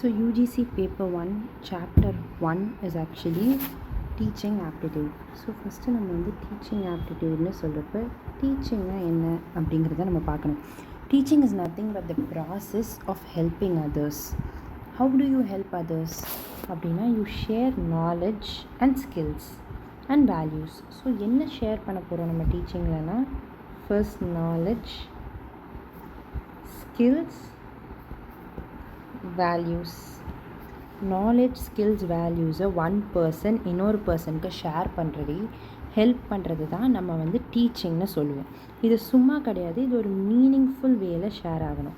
So UGC paper 1 chapter 1 is actually teaching aptitude. So first நம்ம வந்து teaching aptitudeனு சொல்கிறப்ப டீச்சிங்னா என்ன அப்படிங்கிறத நம்ம பார்க்கணும். Teaching is nothing but the process of helping others. How do you help others? அப்படின்னா you share knowledge and skills and values. So என்ன share பண்ண போகிறோம் நம்ம டீச்சிங்லனா first knowledge, skills, values. Knowledge skills வேல்யூஸை ஒன் பர்சன் இன்னொரு பர்சனுக்கு share பண்ணுறது, ஹெல்ப் பண்ணுறது தான் நம்ம வந்து டீச்சிங்னு சொல்லுவோம். இது சும்மா கிடையாது, இது ஒரு மீனிங்ஃபுல் வேல ஷேர் ஆகணும்.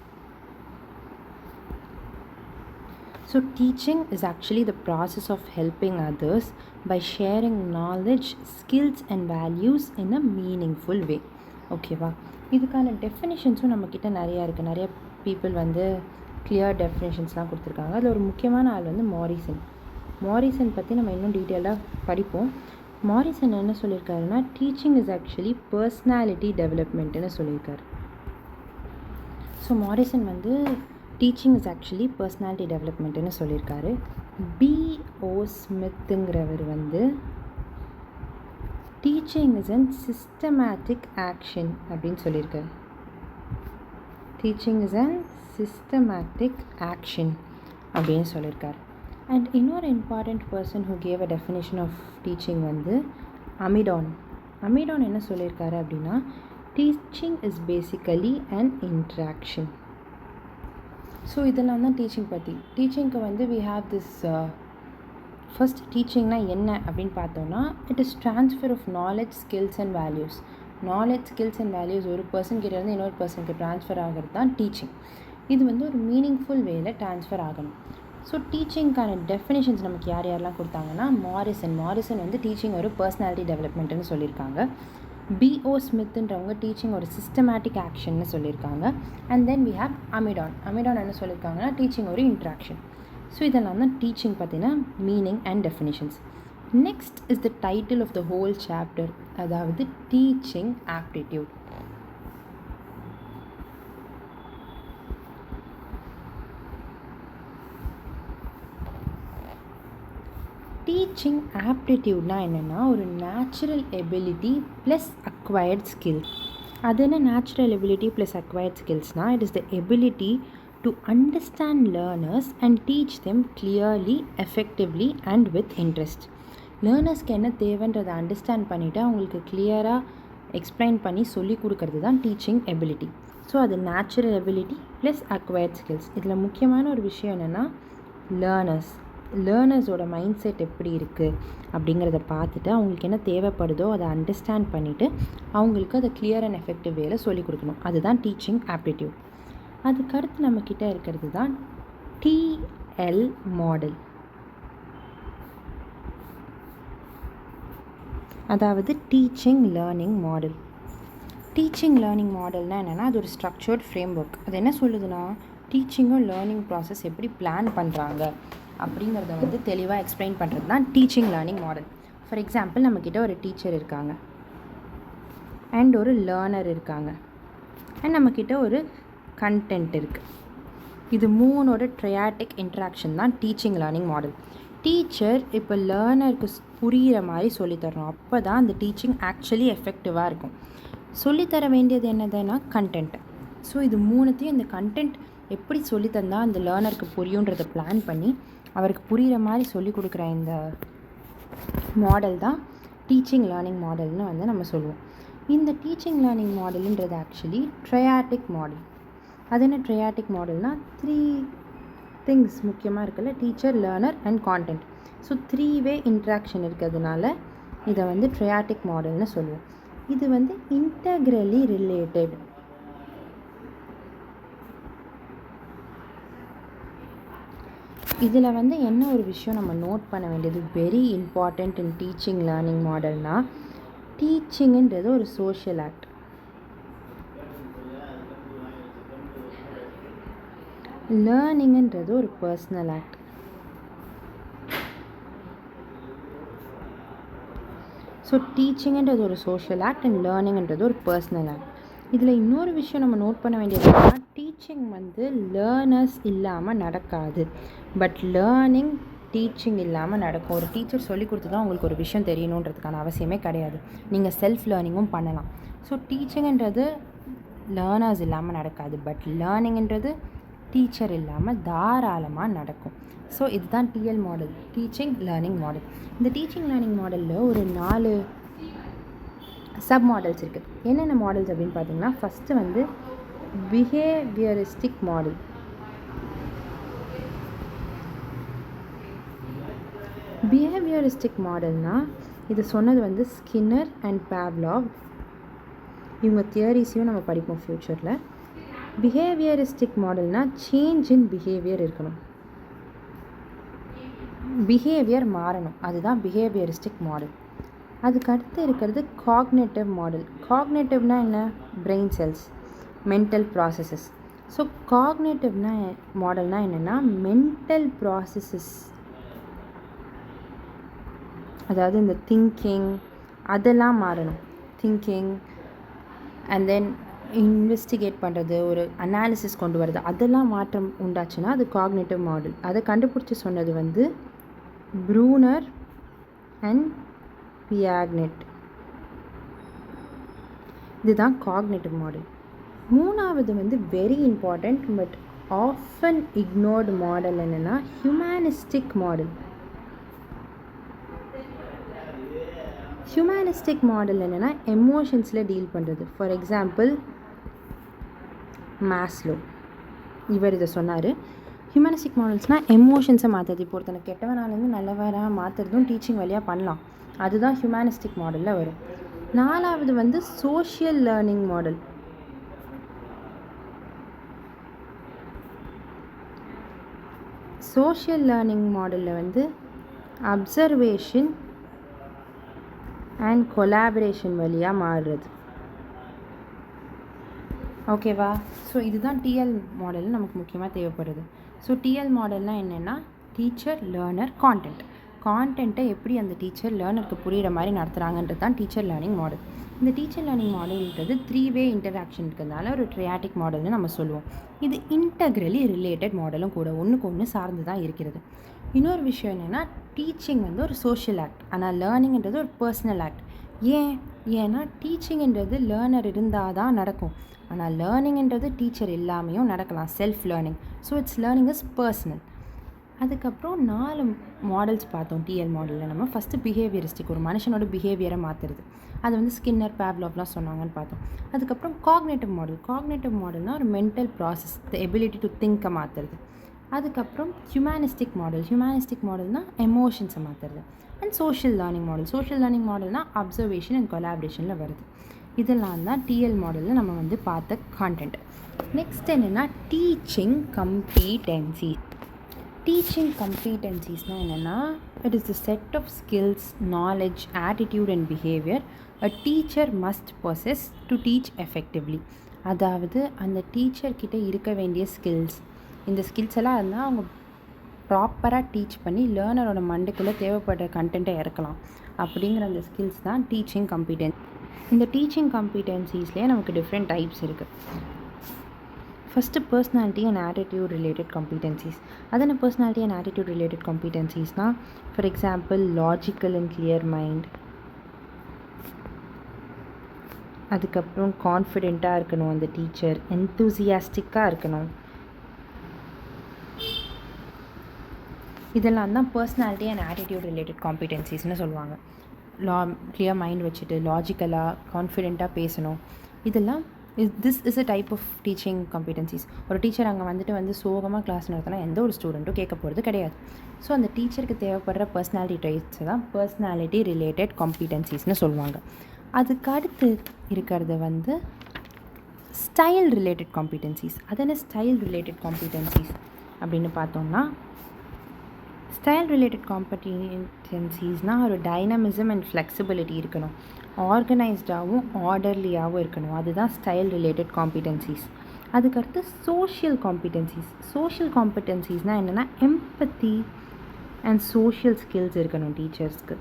So teaching is actually the process of helping others by sharing knowledge, skills and values in a meaningful way. ஓகேவா? இதுக்கான டெஃபினிஷன்ஸும் நம்மக்கிட்ட நிறையா இருக்குது. நிறைய பீப்புள் வந்து கிளியர் டெஃபினேஷன்ஸ்லாம் கொடுத்துருக்காங்க. அதில் ஒரு முக்கியமான ஆள் வந்து மாரிசன் பற்றி நம்ம இன்னும் டீட்டெயிலாக படிப்போம். மாரிசன் என்ன சொல்லியிருக்காருன்னா, டீச்சிங் இஸ் ஆக்சுவலி பர்சனாலிட்டி டெவலப்மெண்ட்டுன்னு சொல்லியிருக்காரு. ஸோ மாரிசன் வந்து டீச்சிங் இஸ் ஆக்சுவலி பர்சனாலிட்டி டெவலப்மெண்ட்டுன்னு சொல்லியிருக்காரு. B.O. ஸ்மித்துங்கிறவர் வந்து teaching is an systematic action அப்படின்னு சொல்லியிருக்காரு. Teaching is an systematic action அப்படின்னு சொல்லியிருக்காரு. அண்ட் இன்னொரு important person who gave a definition of teaching வந்து அமிடான் என்ன சொல்லியிருக்காரு அப்படின்னா, teaching is basically an interaction. So இதெல்லாம் தான் டீச்சிங் பற்றி. டீச்சிங்க்கு வந்து வி ஹாவ் திஸ் ஃபர்ஸ்ட் டீச்சிங்னா என்ன அப்படின்னு பார்த்தோன்னா, it is transfer of knowledge, skills and values. Knowledge, skills and values ஒரு பர்சன் கிட்டேருந்து இன்னொரு பர்சனுக்கு ட்ரான்ஸ்ஃபர் ஆகிறது தான் டீச்சிங். இது வந்து ஒரு மீனிங்ஃபுல் வேல ட்ரான்ஸ்ஃபர் ஆகணும். ஸோ டீச்சிங்க்கான டெஃபினேஷன்ஸ் நமக்கு யாரெல்லாம் கொடுத்தாங்கன்னா, மாரிசன் வந்து டீச்சிங் ஒரு பர்சனாலிட்டி டெவலப்மெண்ட்டுன்னு சொல்லியிருக்காங்க. B.O. ஸ்மித்துன்றவங்க டீச்சிங் ஒரு சிஸ்டமேட்டிக் ஆக்ஷன்னு சொல்லியிருக்காங்க. அண்ட் தென் வி ஹேவ் அமிடான் என்ன சொல்லியிருக்காங்கன்னா, டீச்சிங் ஒரு இன்ட்ராக்ஷன். ஸோ இதெல்லாம் தான் டீச்சிங் பற்றின meaning and definitions. Next is the title of the whole chapter, அதாவது டீச்சிங் ஆப்டிடியூட். டீச்சிங் ஆப்டிடியூட்னா என்னென்னா, ஒரு natural ability plus acquired skill. அது என்ன நேச்சுரல் எபிலிட்டி ப்ளஸ் அக்வயர்ட் ஸ்கில்ஸ்னால், it is the ability to understand learners and teach them clearly, effectively and with interest. லேர்னர்ஸ்க்கு என்ன தேவைன்றதை அண்டர்ஸ்டாண்ட் பண்ணிவிட்டு அவங்களுக்கு கிளியராக எக்ஸ்பிளைன் பண்ணி சொல்லி கொடுக்கறது தான் டீச்சிங் எபிலிட்டி. ஸோ அது natural ability plus acquired skills. இதில் முக்கியமான ஒரு விஷயம் என்னென்னா, லேர்னர்ஸோட மைண்ட் செட் எப்படி இருக்குது அப்படிங்கிறத பார்த்துட்டு அவங்களுக்கு என்ன தேவைப்படுதோ அதை அண்டர்ஸ்டாண்ட் பண்ணிவிட்டு அவங்களுக்கு அதை கிளியர் அண்ட் எஃபெக்டிவ் வேல சொல்லிக் கொடுக்கணும். அதுதான் டீச்சிங் ஆப்டிடியூட். அதுக்கடுத்து நம்மக்கிட்ட இருக்கிறது தான் TL மாடல், அதாவது teaching learning model. Teaching learning மாடல்னால் என்னென்னா, அது ஒரு ஸ்ட்ரக்சர்ட் ஃப்ரேம் ஒர்க். அது என்ன சொல்லுதுன்னா, டீச்சிங்கும் லேர்னிங் ப்ராசஸ் எப்படி பிளான் பண்ணுறாங்க அப்படிங்கிறத வந்து தெளிவாக எக்ஸ்பிளைன் பண்ணுறது தான் teaching learning model. For example, நம்மக்கிட்ட ஒரு டீச்சர் இருக்காங்க அண்ட் ஒரு லேர்னர் இருக்காங்க அண்ட் நம்மக்கிட்ட ஒரு கண்டென்ட் இருக்குது. இது மூணோட ட்ரையாட்டிக் இன்ட்ராக்ஷன் தான் டீச்சிங் லேர்னிங் மாடல். டீச்சர் இப்போ லேர்னருக்கு புரிகிற மாதிரி சொல்லித்தரணும். அப்போ தான் அந்த டீச்சிங் ஆக்சுவலி எஃபெக்டிவாக இருக்கும். சொல்லித்தர வேண்டியது என்னதுன்னா கண்டென்ட். ஸோ இது மூணுத்தையும் இந்த கண்டென்ட் எப்படி சொல்லித்தந்தால் அந்த லேர்னருக்கு புரியுன்றதை பிளான் பண்ணி அவருக்கு புரிகிற மாதிரி சொல்லிக் கொடுக்குற இந்த மாடல் தான் டீச்சிங் லேர்னிங் மாடல்னு வந்து நம்ம சொல்லுவோம். இந்த டீச்சிங் லேர்னிங் மாடலுன்றது ஆக்சுவலி ட்ரையாட்டிக் மாடல். அது என்ன ட்ரையாட்டிக் மாடல்னால், 3 திங்ஸ் முக்கியமாக இருக்குல்ல, teacher, learner and content. So 3 way interaction இருக்கிறதுனால இதை வந்து ட்ரையாட்டிக் மாடல்னு சொல்லுவோம். இது வந்து இன்டெக்ரலி ரிலேட்டட். இதில் வந்து என்ன ஒரு விஷயம் நம்ம நோட் பண்ண வேண்டியது very important in teaching learning மாடல்னால், டீச்சிங்குன்றது ஒரு சோஷியல் ஆக்ட். லேர்னிங்குன்றது ஒரு பர்சனல் ஆக்ட். ஸோ டீச்சிங்குன்றது ஒரு சோஷியல் ஆக்ட் அண்ட் லேர்னிங்குன்றது ஒரு பர்சனல் ஆக்ட். இதில் இன்னொரு விஷயம் நம்ம நோட் பண்ண வேண்டியது என்னன்னா, டீச்சிங் வந்து லேர்னர்ஸ் இல்லாமல் நடக்காது, பட் லேர்னிங் டீச்சிங் இல்லாமல் நடக்கும். ஒரு டீச்சர் சொல்லி கொடுத்து தான் உங்களுக்கு ஒரு விஷயம் தெரியணுன்றதுக்கான அவசியமே கிடையாது. நீங்கள் செல்ஃப் லேர்னிங்கும் பண்ணலாம். ஸோ டீச்சிங்ன்றது லேர்னர்ஸ் இல்லாமல் நடக்காது, பட் லேர்னிங்ன்றது டீச்சர் இல்லாமல் தாராளமாக நடக்கும். ஸோ இதுதான் TL model, teaching learning model. இந்த டீச்சிங் லேர்னிங் மாடலில் ஒரு 4 சப் மாடல்ஸ் இருக்குது. என்னென்ன மாடல்ஸ் அப்படின்னு பார்த்தீங்கன்னா, ஃபஸ்ட்டு வந்து பிஹேவியரிஸ்டிக் மாடல். பிஹேவியரிஸ்டிக் மாடல்னால் இது சொன்னது வந்து ஸ்கின்னர் அண்ட் பாவ்லாவ். இவங்க தியரிஸையும் நம்ம படிப்போம் ஃப்யூச்சரில். பிஹேவியரிஸ்டிக் மாடல்னால் சேஞ்ச் இன் பிஹேவியர் இருக்கணும், பிஹேவியர் மாறணும், அதுதான் பிஹேவியரிஸ்டிக் மாடல். அதுக்கு அடுத்து இருக்கிறது காக்னேட்டிவ் மாடல். காக்னேட்டிவ்னா என்ன? Brain cells, mental processes. So காக்னேட்டிவ்னா மாடல்னால் என்னென்னா, மென்டல் ப்ராசஸஸ், அதாவது இந்த திங்கிங் அதெல்லாம் மாறணும். திங்கிங் அண்ட் தென் இன்வெஸ்டிகேட் பண்ணுறது, ஒரு அனாலிசிஸ் கொண்டு வர்றது, அதெல்லாம் மாற்றம் உண்டாச்சுன்னா அது காக்னேட்டிவ் மாடல். அதை கண்டுபிடிச்சி சொன்னது வந்து ப்ரூனர் அண்ட் பியாக்னெட். இதுதான் காக்னேட்டிவ் மாடல். மூணாவது வந்து very important but often ignored model என்னென்னா ஹியூமனிஸ்டிக் மாடல். ஹியூமனிஸ்டிக் மாடல் என்னென்னா எமோஷன்ஸில் டீல் பண்ணுறது. ஃபார் எக்ஸாம்பிள் மாஸ்லோ, இவர் இதை சொன்னார். ஹியூமனிஸ்டிக் மாடல்ஸ்னால் எமோஷன்ஸை மாற்றுறது. இப்போ ஒருத்தனை கெட்டவனாலேருந்து நல்லவராக மாற்றுறதும் டீச்சிங் வழியாக பண்ணலாம். அதுதான் ஹியூமனிஸ்டிக் மாடலில் வரும். 4வது வந்து social learning model. Social learning மாடலில் வந்து அப்சர்வேஷன் அண்ட் கொலாபரேஷன் வழியாக மாறுறது. ஓகேவா? ஸோ இதுதான் டிஎல் மாடல் நமக்கு முக்கியமாக தேவைப்படுது. ஸோ டிஎல் மாடல்னால் என்னென்னா டீச்சர், லேர்னர், கான்டென்ட். கான்டென்ட்டை எப்படி அந்த டீச்சர் லேர்னருக்கு புரிகிற மாதிரி நடத்துகிறாங்கன்றது தான் டீச்சர் லேர்னிங் மாடல். இந்த டீச்சர் லேர்னிங் மாடல்ன்றது 3-வே இன்டராக்ஷன் இருக்கிறதுனால ஒரு ட்ரையாட்டிக் மாடல்னு நம்ம சொல்லுவோம். இது இன்டெக்ரலி ரிலேட்டட் மாடலும் கூட, ஒன்றுக்கு ஒன்று சார்ந்து தான் இருக்கிறது. இன்னொரு விஷயம் என்னென்னா, டீச்சிங் வந்து ஒரு சோஷியல் ஆக்ட், ஆனால் லேர்னிங்கிறது ஒரு பர்சனல் ஆக்ட். ஏன்னா டீச்சிங்ன்றது லேர்னர் இருந்தால் தான் நடக்கும், ஆனால் லேர்னிங்ன்றது டீச்சர் இல்லாமையும் நடக்கலாம், self learning. So it's learning is personal. அதுக்கப்புறம் 4 மாடல்ஸ் பார்த்தோம் டிஎல் மாடலில். நம்ம ஃபஸ்ட்டு பிஹேவியரிஸ்டிக், ஒரு மனுஷனோட பிஹேவியரை மாற்றுறது, அது வந்து ஸ்கின்னர், பாவ்லாவ்லாம் சொன்னாங்கன்னு பார்த்தோம். அதுக்கப்புறம் காக்னேட்டிவ் மாடல். காக்னேட்டிவ் மாடல்னால் ஒரு mental process, the ability to திங்கை மாற்றுறது. அதுக்கப்புறம் ஹியூமனிஸ்டிக் மாடல். ஹியூமனிஸ்டிக் மாடல்னால் எமோஷன்ஸை மாற்றுறது. And social learning model. Social learning மாடல்னால் அப்சர்வேஷன் அண்ட் கொலாபரேஷனில் வருது. இதெல்லாம் தான் டிஎல் மாடலில் நம்ம வந்து பார்த்த கான்டென்ட். நெக்ஸ்ட் என்னென்னா டீச்சிங் கம்பீட்டன்சி. டீச்சிங் கம்பீட்டன்சிஸ்னால் என்னென்னா, it is the set of skills, knowledge, attitude and behaviour a teacher must possess to teach effectively. அதாவது அந்த டீச்சர்கிட்ட இருக்க வேண்டிய ஸ்கில்ஸ், இந்த ஸ்கில்ஸ் எல்லாம் இருந்தால் அவங்க ப்ராப்பராக டீச் பண்ணி லேர்னரோட மண்டுக்குள்ளே தேவைப்படுற கண்டென்ட்டை இறக்கலாம். அப்படிங்கிற அந்த ஸ்கில்ஸ் தான் டீச்சிங் கம்பீட்டன்சி. இந்த டீச்சிங் கம்பீட்டன்சிஸ்லேயே நமக்கு டிஃப்ரெண்ட் டைப்ஸ் இருக்குது. First personality and attitude related competencies. அது என்ன பர்சனாலிட்டி அண்ட் ஆட்டிடியூட் ரிலேட்டட் காம்பீட்டன்சிஸ்னால், for example logical and clear mind, அதுக்கப்புறம் கான்ஃபிடெண்ட்டாக இருக்கணும் அந்த டீச்சர், என்தூசியாஸ்டிக்காக இருக்கணும். இதெல்லாம் தான் பர்சனாலிட்டி அண்ட் ஆட்டிடியூட் ரிலேட்டட் காம்பீட்டன்சிஸ்னு சொல்லுவாங்க. கிளியர் மைண்ட் வச்சுட்டு லாஜிக்கலாக கான்ஃபிடெண்ட்டாக பேசணும். இதெல்லாம் this is a type of teaching competencies. ஒரு டீச்சர் அங்கே வந்துட்டு சோகமாக கிளாஸ் நடத்தினா எந்த ஒரு ஸ்டூடெண்ட்டும் கேட்க போகிறது கிடையாது. ஸோ அந்த டீச்சருக்கு தேவைப்படுற பர்சனாலிட்டி ட்ரைட்ஸை தான் பர்சனாலிட்டி ரிலேட்டட் காம்பீட்டன்சிஸ்னு சொல்லுவாங்க. அதுக்கு அடுத்து இருக்கிறது ஸ்டைல் ரிலேட்டட் காம்பீட்டன்சிஸ். அது என்ன ஸ்டைல் ரிலேட்டட் காம்பீட்டன்சிஸ் அப்படின்னு பார்த்தோம்னா, ஸ்டைல் ரிலேட்டட் காம்பீட்டன்சிஸ்னால் ஒரு டைனமிசம் அண்ட் ஃப்ளெக்சிபிலிட்டி இருக்கணும், ஆர்கனைஸ்டாகவும் ஆர்டர்லியாகவும் இருக்கணும். அதுதான் ஸ்டைல் ரிலேட்டட் காம்பீட்டன்சிஸ். அதுக்கடுத்து சோஷியல் காம்பீட்டன்சிஸ். சோஷியல் காம்பீட்டன்சிஸ்னால் என்னென்னா, எம்பத்தி அண்ட் சோஷியல் ஸ்கில்ஸ் இருக்கணும் டீச்சர்ஸ்க்கு.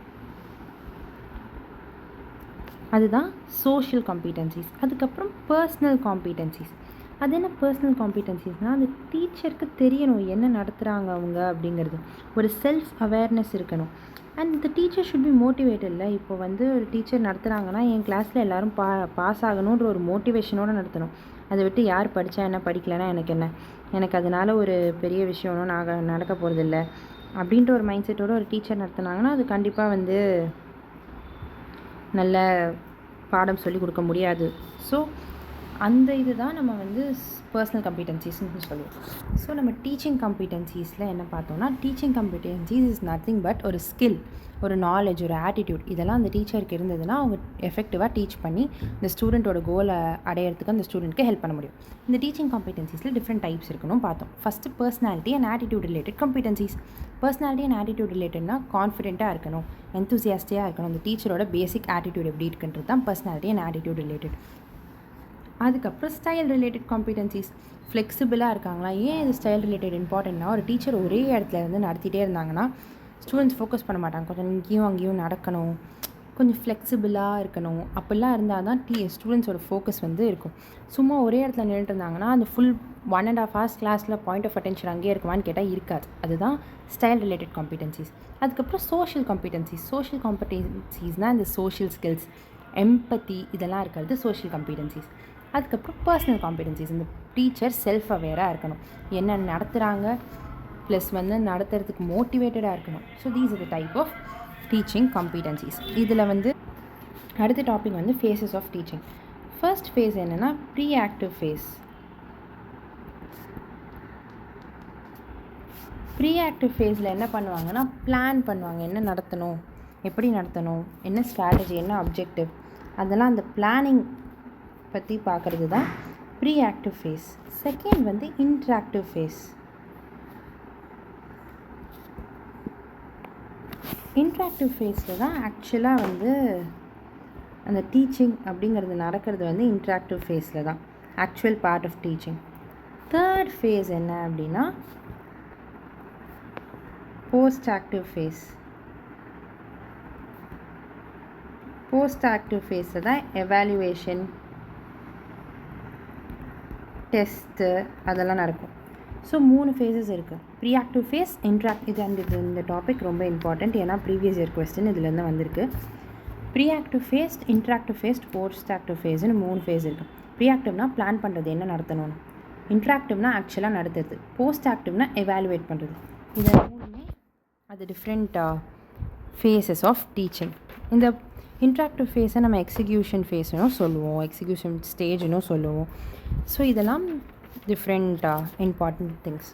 அதுதான் சோஷியல் காம்பிடன்சிஸ். அதுக்கப்புறம் பர்சனல் காம்பிடன்சிஸ். அது என்ன பர்சனல் காம்பிடன்சிஸ்னால் அந்த டீச்சருக்கு தெரியணும் என்ன நடத்துகிறாங்க அவங்க அப்படிங்கிறது. ஒரு செல்ஃப் அவேர்னஸ் இருக்கணும். And the teacher should be motivated. இப்போ வந்து ஒரு டீச்சர் நடத்துகிறாங்கன்னா என் கிளாஸில் எல்லோரும் பாஸ் ஆகணுன்ற ஒரு மோட்டிவேஷனோடு நடத்தணும். அதை விட்டு யார் படித்தா என்ன படிக்கலைன்னா எனக்கு என்ன, எனக்கு அதனால் ஒரு பெரிய விஷயம் ஒன்றும் நடக்க போகிறதில்ல அப்படின்ற ஒரு மைண்ட் செட்டோடு ஒரு டீச்சர் நடத்துனாங்கன்னா அது கண்டிப்பாக வந்து நல்ல பாடம் சொல்லி கொடுக்க முடியாது. ஸோ அந்த இது தான் நம்ம வந்து பர்சனல் காம்பிடன்சிஸ்ன்னு சொல்லுவோம். ஸோ நம்ம டீச்சிங் காம்பிடன்சிஸில் என்ன பார்த்தோம்னா, teaching competencies is nothing but ஒரு ஸ்கில், ஒரு நாலேஜ், ஒரு ஆட்டிடியூட். இதெல்லாம் அந்த டீச்சருக்கு இருந்ததுன்னா அவங்க எஃபெக்டிவாக டீச் பண்ணி இந்த ஸ்டூடெண்ட்டோட கோலை அடையிறதுக்கு அந்த ஸ்டூடெண்ட்க்கு ஹெல்ப் பண்ண முடியும். இந்த டீச்சிங் காம்பிடன்சிஸில் டிஃப்ரெண்ட் டைப்ஸ் இருக்கணும் பார்த்தோம். First personality and attitude related competencies. Personality and attitude ரிலேட்டட்னா கான்ஃபிடென்ட்டாக இருக்கணும், எந்தூசியாஸ்டியாக இருக்கணும். அந்த டீச்சரோட பேசிக் ஆட்டிடியூட் எப்படி இருக்குன்றது தான் பர்சனாலிட்டி அண்ட் ஆட்டிடியூட் ரிலேட்டட். அதுக்கப்புறம் ஸ்டைல் ரிலேட்டட் காம்பிடன்சிஸ். ஃப்ளெக்சிபிளாக இருக்காங்களா? ஏன் இது ஸ்டைல் ரிலேட்டட் இம்பார்ட்டன்ட்னா, ஒரு டீச்சர் ஒரே இடத்துல இருந்து நடத்திட்டே இருந்தாங்கன்னா ஸ்டூடெண்ட்ஸ் ஃபோக்கஸ் பண்ண மாட்டாங்க. கொஞ்சம் இங்கேயும் அங்கேயும் நடக்கணும், கொஞ்சம் ஃப்ளெக்சிபிளாக இருக்கணும். அப்படிலாம் இருந்தால் தான் ஸ்டூடெண்ட்ஸோட ஃபோக்கஸ் வந்து இருக்கும். சும்மா ஒரே இடத்துல நின்றுட்டு இருந்தாங்கன்னா அந்த ஃபுல் 1.5 hours கிளாஸில் பாயிண்ட் ஆஃப் அட்டென்ஷன் அங்கேயே இருக்குமான்னு கேட்டால் இருக்காது. அதுதான் ஸ்டைல் ரிலேட்டட் காம்பிடன்சிஸ். அதுக்கப்புறம் சோஷியல் காம்பிடன்சிஸ். சோஷியல் காம்பிடன்சிஸ்னால் இந்த சோஷியல் ஸ்கில்ஸ், எம்பத்தி, இதெல்லாம் இருக்கிறது சோஷியல் காம்பிடன்சிஸ். அதுக்கப்புறம் பர்சனல் காம்பிடன்சிஸ். இந்த டீச்சர் செல்ஃப் அவேராக இருக்கணும், என்ன நடத்துகிறாங்க, ப்ளஸ் வந்து நடத்துறதுக்கு மோட்டிவேட்டடாக இருக்கணும். So these are the type of teaching competencies. இதில் வந்து அடுத்த டாபிக் வந்து phases of teaching. First phase என்னென்னா pre active phase. Pre active ஃபேஸில் என்ன பண்ணுவாங்கன்னா பிளான் பண்ணுவாங்க, என்ன நடத்தணும், எப்படி நடத்தணும், என்ன ஸ்ட்ராட்டஜி, என்ன அப்ஜெக்டிவ், அதெல்லாம் அந்த பிளானிங் பற்றி பார்க்குறது தான் ப்ரீ ஆக்டிவ் ஃபேஸ். செகண்ட் வந்து இன்ட்ராக்டிவ் ஃபேஸ். இன்ட்ராக்டிவ் ஃபேஸில் தான் ஆக்சுவலாக வந்து அந்த டீச்சிங் அப்படிங்கிறது நடக்கிறது வந்து இன்ட்ராக்டிவ் ஃபேஸில் தான், actual part of teaching. Third phase என்ன அப்படின்னா post active phase. Post active ஃபேஸில் தான் எவாலுவேஷன், டெஸ்ட்டு அதெல்லாம் நடக்கும். ஸோ 3 ஃபேஸஸ் இருக்குது. ப்ரீ ஆக்டிவ் ஃபேஸ், இந்த டாபிக் ரொம்ப இம்பார்ட்டண்ட், ஏன்னா ப்ரீவியஸ் இயர் கொஸ்டின் இதுலேருந்து வந்திருக்கு. Pre active phase, interactive phase, post active ஃபேஸ்னு 3 ஃபேஸ் இருக்குது. ப்ரீ ஆக்டிவ்னா பிளான் பண்ணுறது, என்ன நடத்தணும்னு. இன்ட்ராக்டிவ்னா ஆக்சுவலாக நடத்துறது. போஸ்ட் ஆக்டிவ்னா எவாலுவேட் பண்ணுறது. இது 3மே அது டிஃப்ரெண்ட் ஃபேஸஸ் ஆஃப் டீச்சிங். இந்த இன்ட்ராக்டிவ் ஃபேஸை நம்ம எக்ஸிக்யூஷன் ஃபேஸ்னும் சொல்லுவோம், எக்ஸிக்யூஷன் ஸ்டேஜ்னும் சொல்லுவோம். ஸோ இதெல்லாம் டிஃப்ரெண்ட் இம்பார்ட்டண்ட் திங்ஸ்.